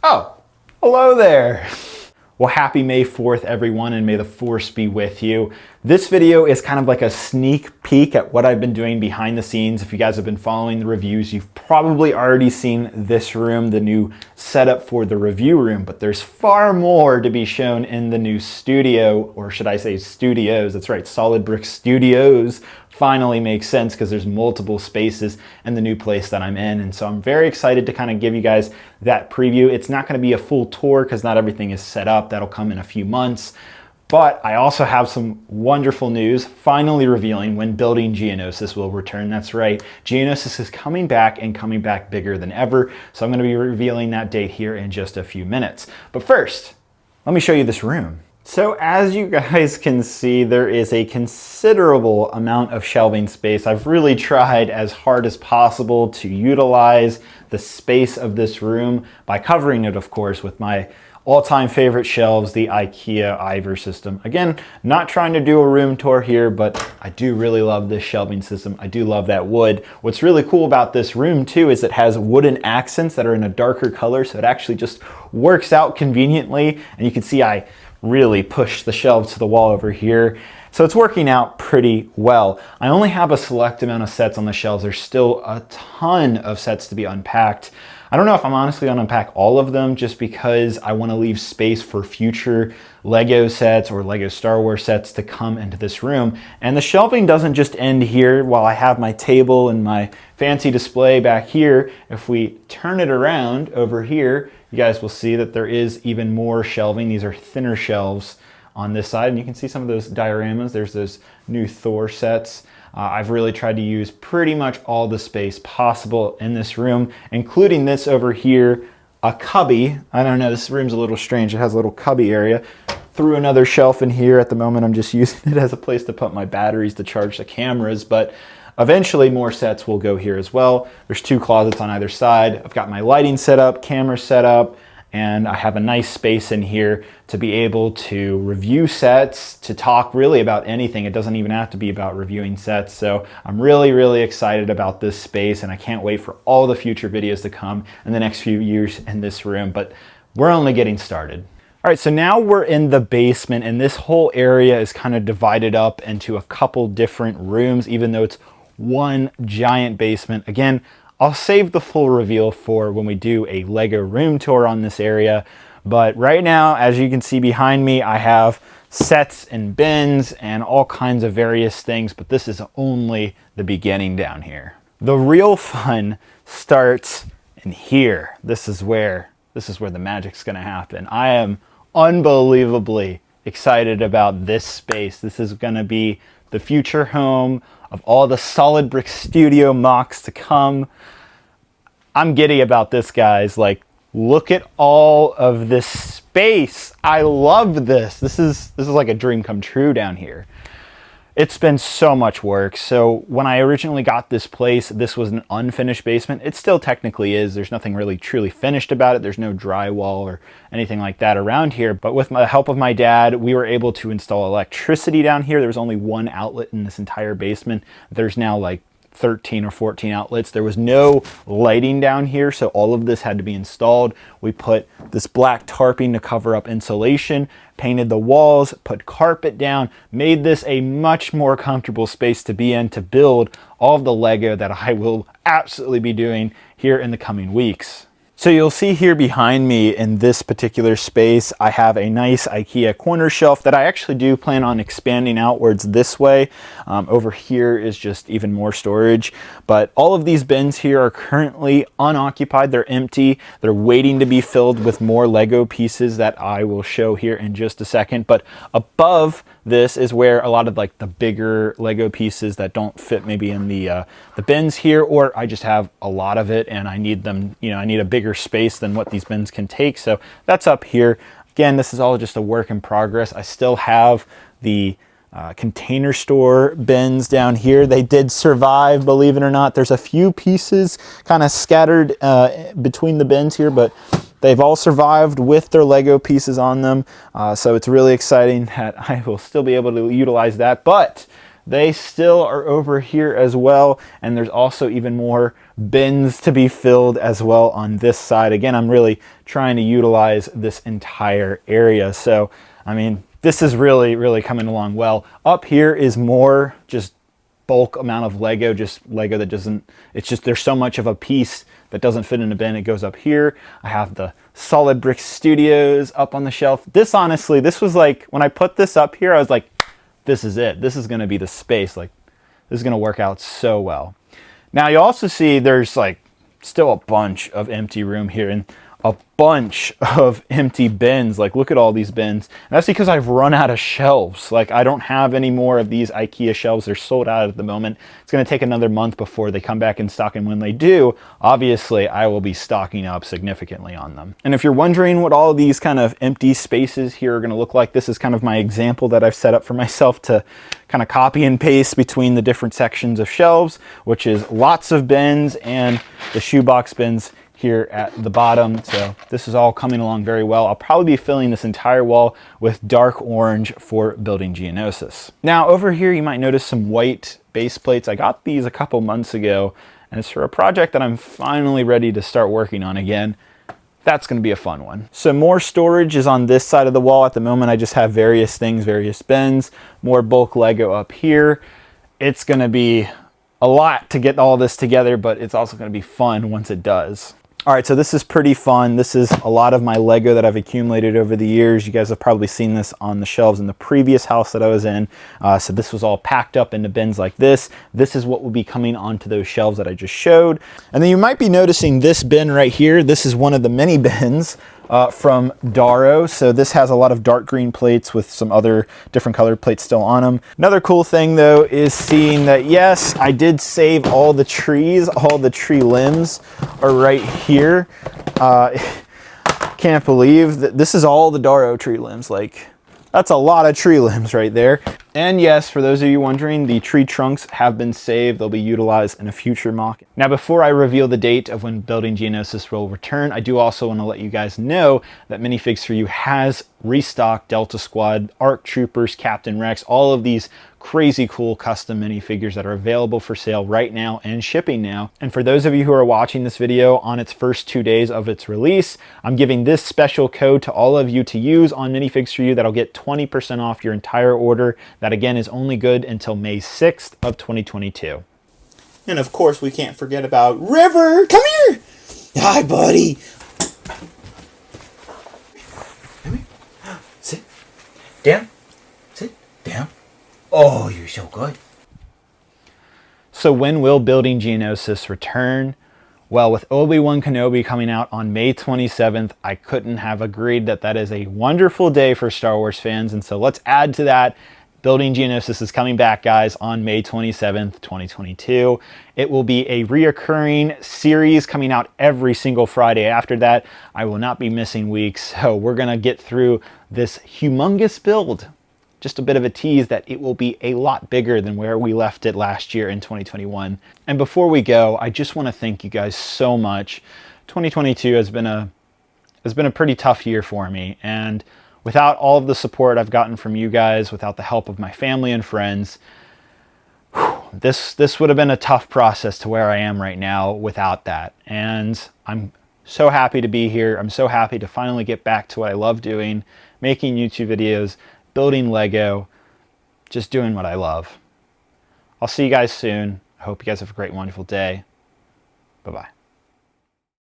Oh, hello there. Well, happy May 4th, everyone, and may the force be with you. This video is kind of like a sneak peek at what I've been doing behind the scenes. If you guys have been following the reviews, you've probably already seen this room, the new setup for the review room, but there's far more to be shown in the new studio, or should I say studios. That's right, Solid Brix Studios finally makes sense because there's multiple spaces in the new place that I'm in. And so I'm very excited to kind of give you guys that preview. It's not going to be a full tour because not everything is set up. That'll come in a few months. But I also have some wonderful news, finally revealing when building Geonosis will return. That's right, Geonosis is coming back and coming back bigger than ever. So I'm going to be revealing that date here in just a few minutes. But first, let me show you this room. So as you guys can see, there is a considerable amount of shelving space. I've really tried as hard as possible to utilize the space of this room by covering it, of course, with my all-time favorite shelves, the IKEA Ivor system. Again, not trying to do a room tour here, but I do really love this shelving system. I do love that wood. What's really cool about this room too is it has wooden accents that are in a darker color, so it actually just works out conveniently. And you can see I really pushed the shelves to the wall over here. So it's working out pretty well. I only have a select amount of sets on the shelves. There's still a ton of sets to be unpacked. I don't know if I'm honestly going to unpack all of them just because I want to leave space for future Lego sets or Lego Star Wars sets to come into this room. And the shelving doesn't just end here while I have my table and my fancy display back here. If we turn it around over here, you guys will see that there is even more shelving. These are thinner shelves on this side, and you can see some of those dioramas. There's those new Thor sets. I've really tried to use pretty much all the space possible in this room, including this over here, a cubby. I don't know, this room's a little strange. It has a little cubby area. Threw another shelf in here. At the moment, I'm just using it as a place to put my batteries to charge the cameras, but eventually more sets will go here as well. There's two closets on either side. I've got my lighting set up, camera set up, and I have a nice space in here to be able to review sets, to talk really about anything. It doesn't even have to be about reviewing sets. So I'm really, really excited about this space, and I can't wait for all the future videos to come in the next few years in this room, but we're only getting started. All right, so now we're in the basement, and this whole area is kind of divided up into a couple different rooms, even though it's one giant basement. Again, I'll save the full reveal for when we do a Lego room tour on this area. But right now, as you can see behind me, I have sets and bins and all kinds of various things, but this is only the beginning down here. The real fun starts in here. This is where the magic's gonna happen. I am unbelievably excited about this space. This is gonna be the future home of all the Solid Brix Studio mocks to come. I'm giddy about this, guys. Like, look at all of this space. I love this. This is like a dream come true down here. It's been so much work. So when I originally got this place, this was an unfinished basement. It still technically is. There's nothing really truly finished about it. There's no drywall or anything like that around here. But with the help of my dad, we were able to install electricity down here. There was only one outlet in this entire basement. There's now like 13 or 14 outlets. There was no lighting down here, so all of this had to be installed. We put this black tarping to cover up insulation, painted the walls, put carpet down, made this a much more comfortable space to be in to build all of the Lego that I will absolutely be doing here in the coming weeks. So you'll see here behind me in this particular space, I have a nice IKEA corner shelf that I actually do plan on expanding outwards this way. Over here is just even more storage, but all of these bins here are currently unoccupied. They're empty. They're waiting to be filled with more Lego pieces that I will show here in just a second. But above this is where a lot of like the bigger Lego pieces that don't fit maybe in the bins here, or I just have a lot of it and I need them, I need a bigger space than what these bins can take. So that's up here. Again, this is all just a work in progress. I still have the container store bins down here. They did survive, believe it or not. There's a few pieces kind of scattered between the bins here, but they've all survived with their Lego pieces on them. So it's really exciting that I will still be able to utilize that, but they still are over here as well. And there's also even more bins to be filled as well on this side. Again, I'm really trying to utilize this entire area. So, I mean, this is really, really coming along well. Up here is more just bulk amount of Lego, just Lego that doesn't, it's just, there's so much of a piece that doesn't fit in a bin. It goes up here. I have the solid Brix Studios up on the shelf. This, honestly, this was like, when I put this up here, I was like, this is it. This is going to be the space. Like, this is going to work out so well. Now you also see there's like still a bunch of empty room here and a bunch of empty bins. Like, look at all these bins. And that's because I've run out of shelves. Like, I don't have any more of these IKEA shelves. They're sold out at the moment. It's going to take another month before they come back in stock. And when they do, obviously I will be stocking up significantly on them. And if you're wondering what all of these kind of empty spaces here are going to look like, this is kind of my example that I've set up for myself to kind of copy and paste between the different sections of shelves, which is lots of bins and the shoebox bins here at the bottom. So this is all coming along very well. I'll probably be filling this entire wall with dark orange for building Geonosis. Now over here, you might notice some white base plates. I got these a couple months ago, and it's for a project that I'm finally ready to start working on again. That's going to be a fun one. So more storage is on this side of the wall. At the moment, I just have various things, various bins, more bulk Lego up here. It's going to be a lot to get all this together, but it's also going to be fun once it does. All right, so this is pretty fun. This is a lot of my Lego that I've accumulated over the years. You guys have probably seen this on the shelves in the previous house that I was in. So this was all packed up into bins like this. This is what will be coming onto those shelves that I just showed. And then you might be noticing this bin right here. This is one of the mini bins from Daro. So this has a lot of dark green plates with some other different colored plates still on them. Another cool thing though is seeing that, yes, I did save all the trees. All the tree limbs are right here. Can't believe that this is all the Daro tree limbs. Like, that's a lot of tree limbs right there. And yes, for those of you wondering, the tree trunks have been saved. They'll be utilized in a future mock. Now, before I reveal the date of when Building Geonosis will return, I do also want to let you guys know that Minifigs For You has restocked Delta Squad, ARC Troopers, Captain Rex, all of these crazy cool custom minifigures that are available for sale right now and shipping now. And for those of you who are watching this video on its first 2 days of its release, I'm giving this special code to all of you to use on Minifigs For You that'll get 20% off your entire order. That again is only good until May 6th of 2022. And of course, we can't forget about River. Come here. Hi, buddy. Come here. Sit down. Sit down. Oh, you're so good. So when will Building Geonosis return? Well, with Obi-Wan Kenobi coming out on May 27th, I couldn't have agreed that that is a wonderful day for Star Wars fans. And so let's add to that. Building Geonosis is coming back, guys, on May 27th, 2022. It will be a reoccurring series coming out every single Friday after that. I will not be missing weeks, so we're going to get through this humongous build. Just a bit of a tease that it will be a lot bigger than where we left it last year in 2021. And before we go, I just want to thank you guys so much. 2022 has been a pretty tough year for me, and without all of the support I've gotten from you guys, without the help of my family and friends, this would have been a tough process to where I am right now without that. And I'm so happy to be here. I'm so happy to finally get back to what I love doing, making YouTube videos, building Lego, just doing what I love. I'll see you guys soon. I hope you guys have a great, wonderful day. Bye-bye.